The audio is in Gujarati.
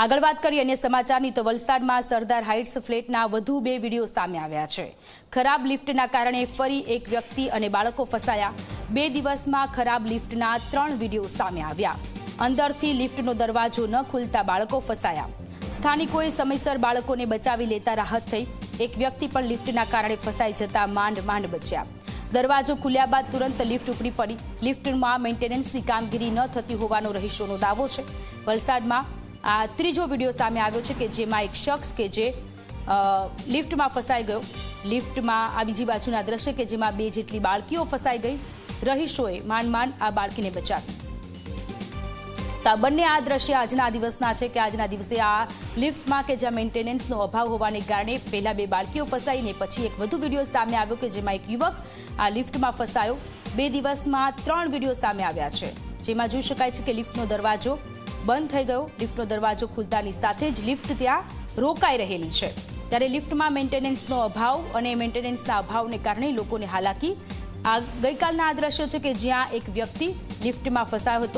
આગળ વાત કરીએ અન્ય સમાચારની તો વલસાડમાં સરદાર હાઇટ્સ ફ્લેટના વધુ 2 વિડીયો સામે આવ્યા છે। ખરાબ લિફ્ટના કારણે ફરી એક વ્યક્તિ અને બાળકો ફસાયા। 2 દિવસમાં ખરાબ લિફ્ટના 3 વિડીયો સામે આવ્યા। અંદરથી લિફ્ટનો દરવાજો ન ખુલતા બાળકો ફસાયા। સ્થાનિકોએ સમયસર બાળકોને બચાવી લેતા રાહત થઈ। એક વ્યક્તિ પણ લિફ્ટના કારણે ફસાઈ જતા માંડ બચ્યા। દરવાજો ખુલ્યા બાદ તુરંત લિફ્ટ ઉપડી પડી। લિફ્ટમાં મેન્ટેનન્સની કામગીરી ન થતી હોવાનો રહીશોનો દાવો છે। વલસાડમાં આ ત્રીજો વિડીયો સામે આવ્યો છે કે જેમાં એક શખ્સ કે જે લિફ્ટમાં ફસાઈ ગયો। લિફ્ટમાં આ બીજી બાજુના દ્રશ્ય કે જેમાં 2 જેટલી બાળકીઓ ફસાઈ ગઈ। રહીશોએ માંડ આ બાળકીને બચાવી। તો આ બંને આ દ્રશ્ય આજના દિવસના છે કે આજના દિવસે આ લિફ્ટમાં કે જ્યાં મેન્ટેનન્સનો અભાવ હોવાને કારણે પહેલા 2 બાળકીઓ ફસાઈને પછી એક વધુ વિડીયો સામે આવ્યો કે જેમાં એક યુવક આ લિફ્ટમાં ફસાયો। 2 દિવસમાં 3 વિડીયો સામે આવ્યા છે જેમાં જોઈ શકાય છે કે લિફ્ટનો દરવાજો બંધ થઈ ગયો। લિફ્ટનો દરવાજો ખુલતાની સાથે જ લિફ્ટ ત્યાં રોકાઈ રહેલી છે। ત્યારે લિફ્ટમાં મેન્ટેનન્સનો અભાવ અને મેન્ટેનન્સના અભાવને કારણે લોકોને હાલાકી। આ ગઈકાલના આ દ્રશ્યો છે કે જ્યાં એક વ્યક્તિ લિફ્ટમાં ફસાયો હતો।